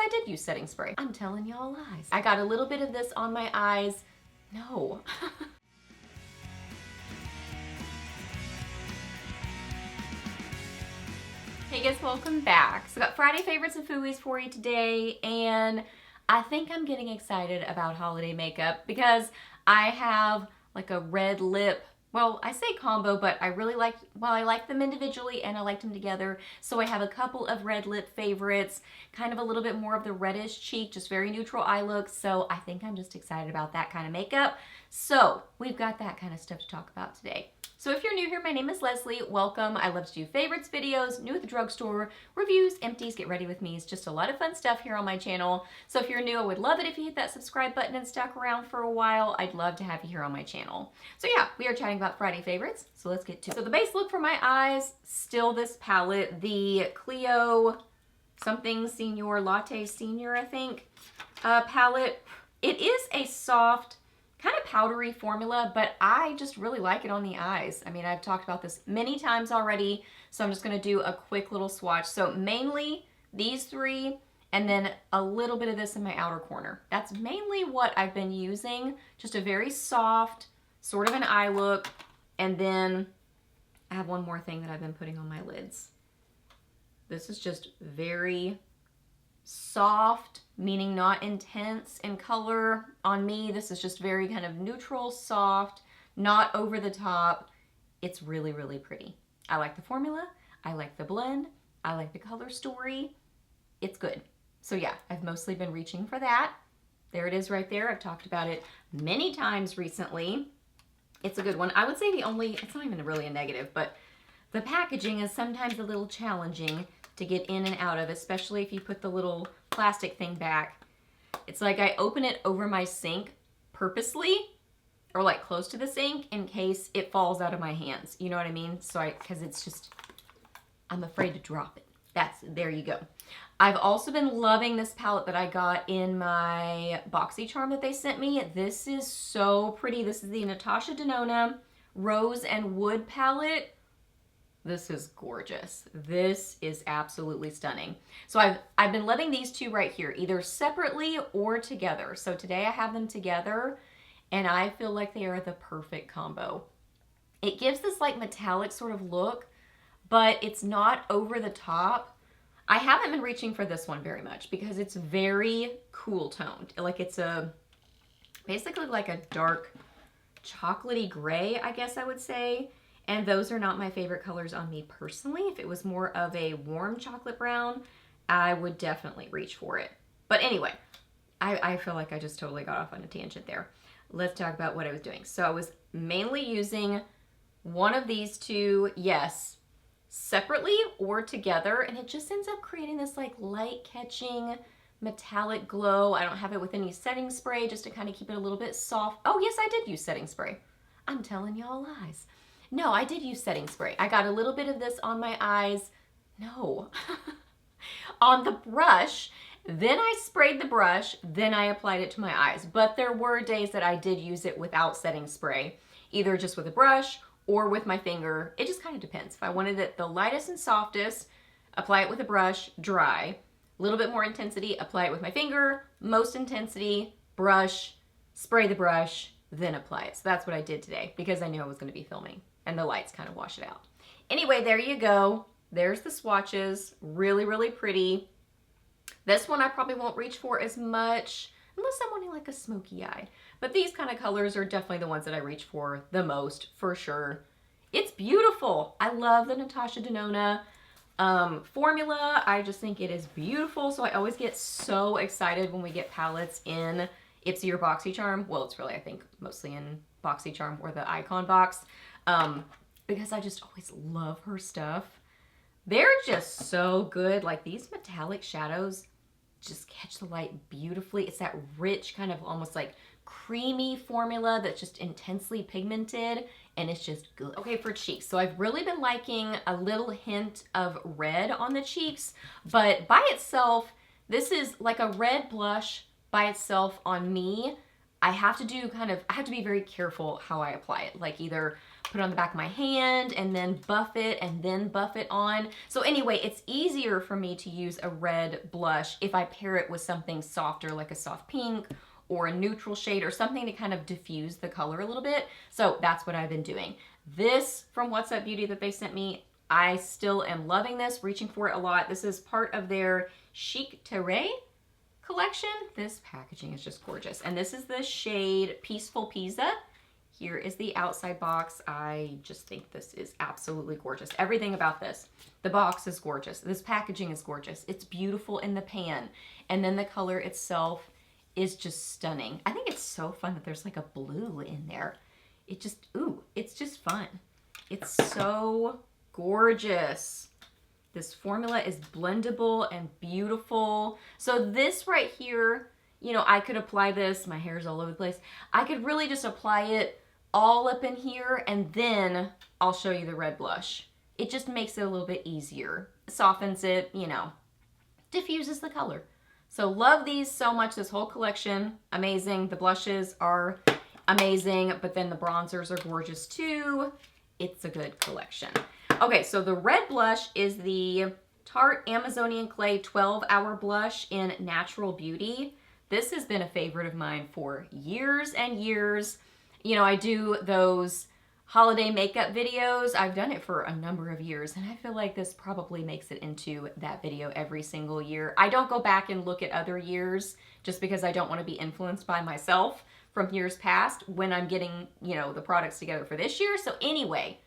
I did use setting spray. I'm telling y'all lies. I got a little bit of this on my eyes. No. Hey guys, welcome back. So I got Friday favorites and Fooeys for you today, and I think I'm getting excited about holiday makeup because I have like a red lip, well, I say combo, but I really like, well, I like them individually and I like them together. So I have a couple of red lip favorites, kind of a little bit more of the reddish cheek, just very neutral eye look. So I think I'm just excited about that kind of makeup. So we've got that kind of stuff to talk about today. So if you're new here, my name is Leslie. Welcome. I love to do favorites videos, new at the drugstore, reviews, empties, get ready with me. It's just a lot of fun stuff here on my channel. So if you're new, I would love it if you hit that subscribe button and stuck around for a while. I'd love to have you here on my channel. So yeah, we are chatting about Friday favorites. So let's get to it. So the base look for my eyes, still this palette, the Clio something Senior, Latte Senior, I think, palette. It is a soft, kind of powdery formula, but I just really like it on the eyes. I mean, I've talked about this many times already, so I'm just gonna do a quick little swatch. So mainly these three, and then a little bit of this in my outer corner. That's mainly what I've been using. Just a very soft, sort of an eye look. And then I have one more thing that I've been putting on my lids. This is just very soft, meaning not intense in color. On me, this is just very kind of neutral, soft, not over the top. It's really, really pretty. I like the formula. I like the blend. I like the color story. It's good. So yeah, I've mostly been reaching for that. There it is right there. I've talked about it many times recently. It's a good one. I would say the only, it's not even really a negative, but the packaging is sometimes a little challenging to get in and out of, especially if you put the little plastic thing back. It's like I open it over my sink purposely, or like close to the sink, in case it falls out of my hands. You know what I mean? So because it's just, I'm afraid to drop it. There you go. I've also been loving this palette that I got in my BoxyCharm that they sent me. This is so pretty. This is the Natasha Denona Rose and Wood palette. This is gorgeous. This is absolutely stunning. So I've been loving these two right here, either separately or together. So today I have them together, and I feel like they are the perfect combo. It gives this like metallic sort of look, but it's not over the top. I haven't been reaching for this one very much because it's very cool toned. Like it's basically like a dark chocolatey gray, I guess I would say. And those are not my favorite colors on me personally. If it was more of a warm chocolate brown, I would definitely reach for it. But anyway, I feel like I just totally got off on a tangent there. Let's talk about what I was doing. So I was mainly using one of these two, yes, separately or together, and it just ends up creating this like light catching metallic glow. I don't have it with any setting spray, just to kind of keep it a little bit soft. Oh yes, I did use setting spray. I'm telling y'all lies. No, I did use setting spray. I got a little bit of this on my eyes. No. On the brush, then I sprayed the brush, then I applied it to my eyes. But there were days that I did use it without setting spray, either just with a brush or with my finger. It just kind of depends. If I wanted it the lightest and softest, apply it with a brush, dry. A little bit more intensity, apply it with my finger. Most intensity, brush, spray the brush, then apply it. So that's what I did today because I knew I was going to be filming. And the lights kind of wash it out. Anyway, there you go. There's the swatches. Really, really pretty. This one I probably won't reach for as much unless I'm wanting like a smoky eye. But these kind of colors are definitely the ones that I reach for the most, for sure. It's beautiful. I love the Natasha Denona formula. I just think it is beautiful. So I always get so excited when we get palettes in Ipsy or BoxyCharm. Well, it's really, I think, mostly in BoxyCharm or the Icon box. Because I just always love her stuff. They're just so good. Like these metallic shadows just catch the light beautifully. It's that rich kind of almost like creamy formula that's just intensely pigmented, and it's just good. Okay, for cheeks. So I've really been liking a little hint of red on the cheeks, but by itself, this is like a red blush by itself on me. I have to be very careful how I apply it. Like either put it on the back of my hand and then buff it and then buff it on. So anyway, it's easier for me to use a red blush if I pair it with something softer like a soft pink or a neutral shade or something to kind of diffuse the color a little bit. So that's what I've been doing. This from What's Up Beauty that they sent me, I still am loving this, reaching for it a lot. This is part of their Chic Terre collection. This packaging is just gorgeous. And this is the shade Peaceful Pizza. Here is the outside box. I just think this is absolutely gorgeous. Everything about this. The box is gorgeous. This packaging is gorgeous. It's beautiful in the pan. And then the color itself is just stunning. I think it's so fun that there's like a blue in there. It just, ooh, it's just fun. It's so gorgeous. This formula is blendable and beautiful. So this right here, you know, I could apply this, my hair's all over the place. I could really just apply it all up in here and then I'll show you the red blush. It just makes it a little bit easier. Softens it, you know, diffuses the color. So love these so much, this whole collection, amazing. The blushes are amazing, but then the bronzers are gorgeous too. It's a good collection. Okay, so the red blush is the Tarte Amazonian Clay 12-Hour Blush in Natural Beauty. This has been a favorite of mine for years and years. You know, I do those holiday makeup videos. I've done it for a number of years, and I feel like this probably makes it into that video every single year. I don't go back and look at other years just because I don't want to be influenced by myself from years past when I'm getting, you know, the products together for this year. So anyway,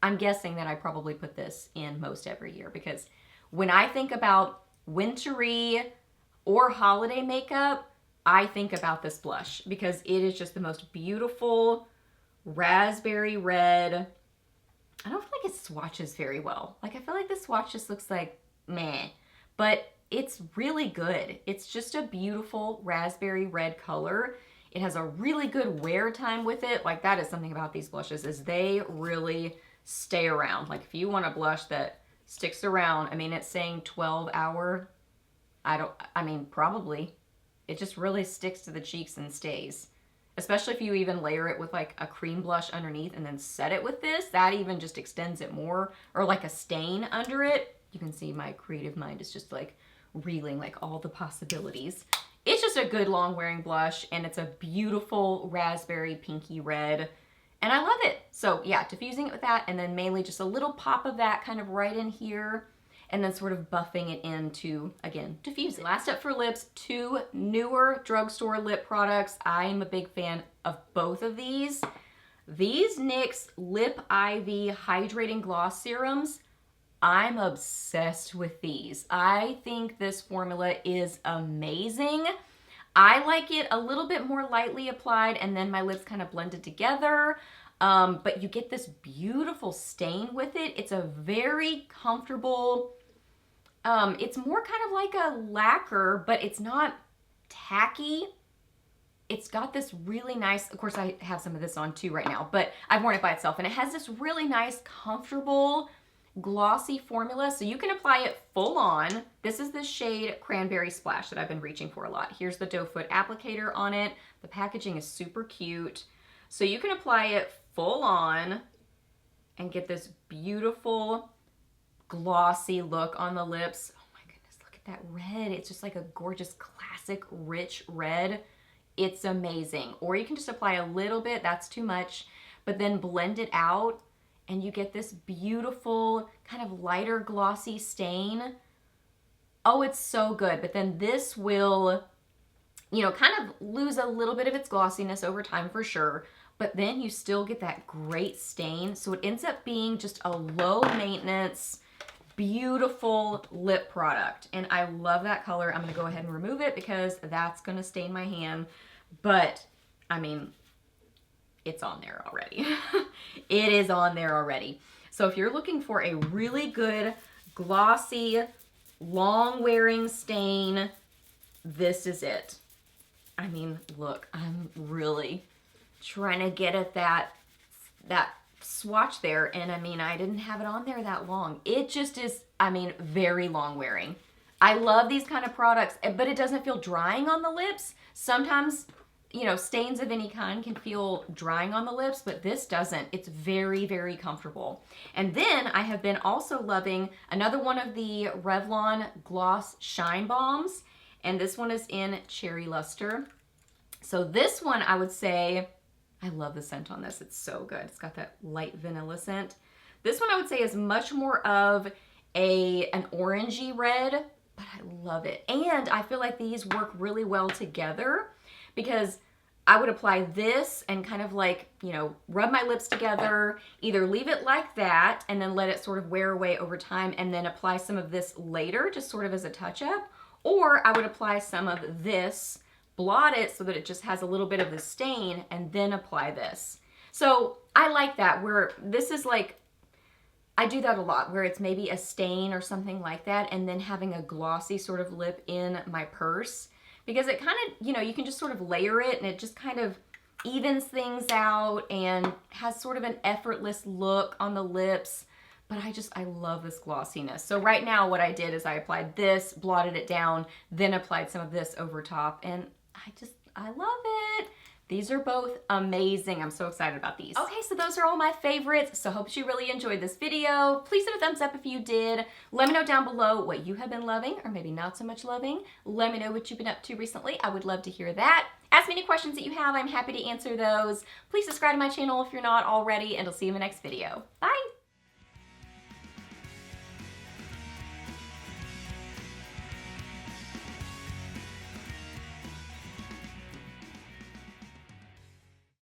I'm guessing that I probably put this in most every year because when I think about wintry or holiday makeup, I think about this blush because it is just the most beautiful raspberry red. I don't feel like it swatches very well. Like I feel like the swatch just looks like meh, but it's really good. It's just a beautiful raspberry red color. It has a really good wear time with it. Like that is something about these blushes is they really stay around. Like if you want a blush that sticks around, I mean, it's saying 12-hour. I mean, probably. It just really sticks to the cheeks and stays. Especially if you even layer it with like a cream blush underneath and then set it with this, that even just extends it more. Or like a stain under it. You can see my creative mind is just like reeling like all the possibilities. It's just a good long wearing blush and it's a beautiful raspberry pinky red. And I love it. So yeah, diffusing it with that and then mainly just a little pop of that kind of right in here and then sort of buffing it into, again, diffusing. Last up for lips, two newer drugstore lip products. I am a big fan of both of these. These NYX Lip IV Hydrating Gloss Serums, I'm obsessed with these. I think this formula is amazing. I like it a little bit more lightly applied and then my lips kind of blended together. But you get this beautiful stain with it. It's a very comfortable, it's more kind of like a lacquer, but it's not tacky. It's got this really nice, of course I have some of this on too right now, but I've worn it by itself and it has this really nice, comfortable, glossy formula. So you can apply it full on. This is the shade Cranberry Splash that I've been reaching for a lot. Here's the doe foot applicator on it. The packaging is super cute. So you can apply it full on and get this beautiful glossy look on the lips. Oh my goodness, look at that red. It's just like a gorgeous classic rich red. It's amazing. Or you can just apply a little bit, that's too much, but then blend it out and you get this beautiful kind of lighter glossy stain. Oh, it's so good. But then this will, you know, kind of lose a little bit of its glossiness over time for sure. But then you still get that great stain. So it ends up being just a low maintenance, beautiful lip product. And I love that color. I'm gonna go ahead and remove it because that's gonna stain my hand. But I mean, it's on there already. It is on there already. So if you're looking for a really good, glossy, long wearing stain, this is it. I mean, look, I'm really trying to get at that swatch there. And I mean, I didn't have it on there that long. It just is, I mean, very long wearing. I love these kind of products, but it doesn't feel drying on the lips. Sometimes you know, stains of any kind can feel drying on the lips, but this doesn't. It's very, very comfortable. And then I have been also loving another one of the Revlon Gloss Shine Bombs, and this one is in Cherry Luster. So this one, I would say, I love the scent on this. It's so good. It's got that light vanilla scent. This one I would say is much more of an orangey red, but I love it. And I feel like these work really well together because I would apply this and kind of like, you know, rub my lips together, either leave it like that and then let it sort of wear away over time and then apply some of this later, just sort of as a touch-up. Or I would apply some of this, blot it so that it just has a little bit of the stain, and then apply this. So I like that, where this is like, I do that a lot, where it's maybe a stain or something like that, and then having a glossy sort of lip in my purse. Because it kind of, you know, you can just sort of layer it and it just kind of evens things out and has sort of an effortless look on the lips. But I love this glossiness. So right now what I did is I applied this, blotted it down, then applied some of this over top, and I love it. These are both amazing. I'm so excited about these. Okay, so those are all my favorites. So hope you really enjoyed this video. Please give a thumbs up if you did. Let me know down below what you have been loving or maybe not so much loving. Let me know what you've been up to recently. I would love to hear that. Ask me any questions that you have. I'm happy to answer those. Please subscribe to my channel if you're not already, and I'll see you in the next video. Bye.